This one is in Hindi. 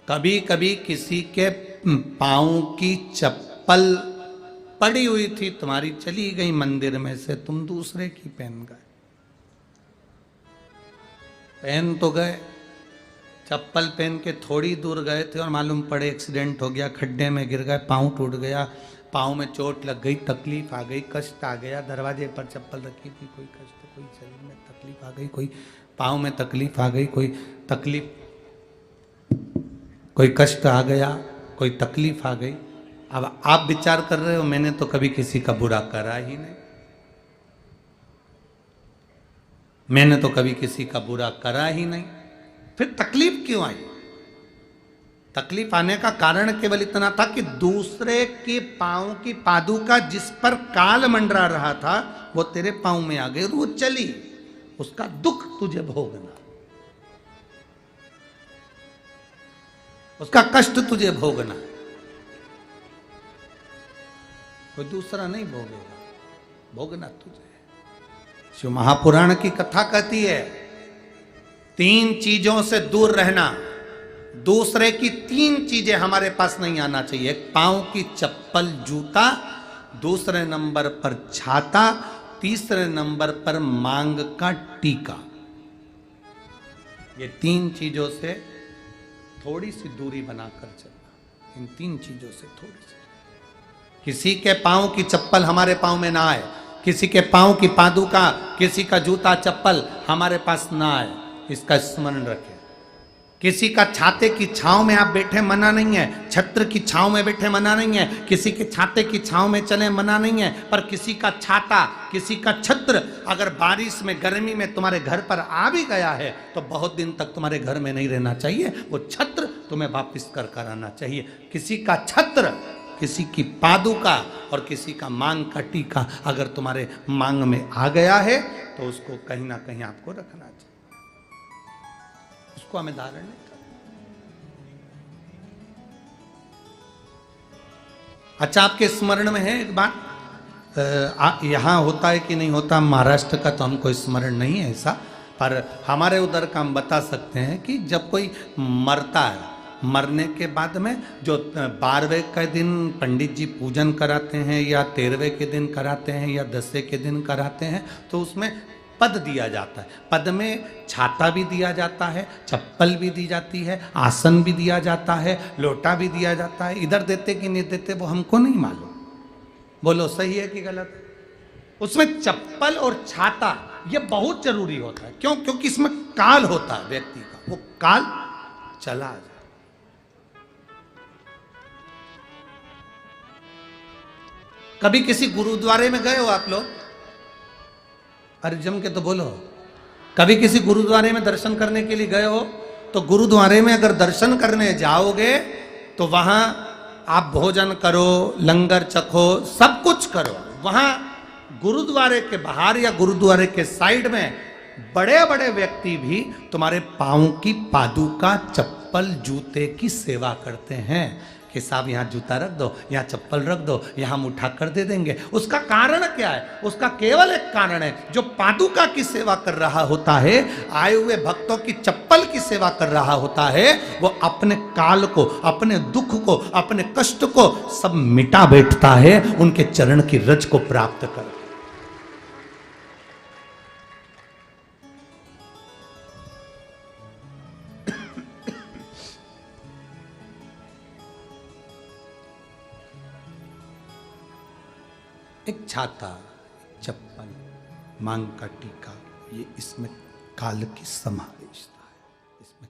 कभी कभी किसी के पाँव की चप्पल पड़ी हुई थी, तुम्हारी चली गई मंदिर में से, तुम दूसरे की पहन गए। पहन तो गए, चप्पल पहन के थोड़ी दूर गए थे और मालूम पड़े एक्सीडेंट हो गया, खड्डे में गिर गए, पाँव टूट गया, पाँव में चोट लग गई, तकलीफ आ गई, कष्ट आ गया। दरवाजे पर चप्पल रखी थी, कोई कष्ट, कोई शरीर में तकलीफ आ गई, कोई पाँव में तकलीफ आ गई, कोई तकलीफ, कोई कष्ट आ गया, कोई तकलीफ आ गई। अब आप विचार कर रहे हो मैंने तो कभी किसी का बुरा करा ही नहीं, मैंने तो कभी किसी का बुरा करा ही नहीं, फिर तकलीफ क्यों आई? तकलीफ आने का कारण केवल इतना था कि दूसरे के पांव की पादुका जिस पर काल मंडरा रहा था वो तेरे पांव में आ गई और वो चली, उसका दुख तुझे भोगना, उसका कष्ट तुझे भोगना, कोई दूसरा नहीं भोगेगा, भोगना तुझे। शिव महापुराण की कथा कहती है 3 चीजों से दूर रहना, दूसरे की 3 चीजें हमारे पास नहीं आना चाहिए। पांव की चप्पल जूता, दूसरे नंबर पर छाता, तीसरे नंबर पर मांग का टीका। ये 3 चीजों से थोड़ी सी दूरी बनाकर चलना, इन 3 चीजों से थोड़ी सी। किसी के पांव की चप्पल हमारे पांव में ना आए, किसी के पांव की पादुका, किसी का जूता चप्पल हमारे पास ना आए, इसका स्मरण रखें। किसी का छाते की छांव में आप बैठे मना नहीं है, छत्र की छांव में बैठे मना नहीं है, किसी के छाते की छांव में चले मना नहीं है, पर किसी का छाता, किसी का छत्र अगर बारिश में गर्मी में तुम्हारे घर पर आ भी गया है तो बहुत दिन तक तुम्हारे घर में नहीं रहना चाहिए, वो छत्र तुम्हें वापस कर आना चाहिए। किसी का छत्र, किसी की पादुका और किसी का मांग का टीका अगर तुम्हारे मांग में आ गया है तो उसको कहीं ना कहीं आपको रखना चाहिए, उसको हमें धारण नहीं करना। अच्छा, आपके स्मरण में है एक बात, यहां होता है कि नहीं होता महाराष्ट्र का तो हमको स्मरण नहीं है ऐसा, पर हमारे उधर का हम बता सकते हैं कि जब कोई मरता है, मरने के बाद में जो 12वें के दिन पंडित जी पूजन कराते हैं या 13वें के दिन कराते हैं या 10वें के दिन कराते हैं तो उसमें पद दिया जाता है। पद में छाता भी दिया जाता है, चप्पल भी दी जाती है, आसन भी दिया जाता है, लोटा भी दिया जाता है। इधर देते कि नहीं देते वो हमको नहीं मालूम, बोलो सही है कि गलत? उसमें चप्पल और छाता ये बहुत जरूरी होता है। क्यों? क्योंकि इसमें काल होता है व्यक्ति का, वो काल चला जाए। कभी किसी गुरुद्वारे में गए हो आप लोग? अरे जम के तो बोलो। कभी किसी गुरुद्वारे में दर्शन करने के लिए गए हो? तो गुरुद्वारे में अगर दर्शन करने जाओगे तो वहां आप भोजन करो, लंगर चखो, सब कुछ करो। वहां गुरुद्वारे के बाहर या गुरुद्वारे के साइड में बड़े बड़े व्यक्ति भी तुम्हारे पांव की पादुका, चप्पल, जूते की सेवा करते हैं कि साहब यहाँ जूता रख दो, यहाँ चप्पल रख दो, यहाँ हम उठा कर दे देंगे। उसका कारण क्या है? उसका केवल एक कारण है, जो पादुका की सेवा कर रहा होता है, आए हुए भक्तों की चप्पल की सेवा कर रहा होता है, वो अपने काल को, अपने दुख को, अपने कष्ट को सब मिटा बैठता है उनके चरण की रज को प्राप्त कर। एक छाता, चप्पल, मांग का टीका, ये इसमें काल की समावेशता है, इसमें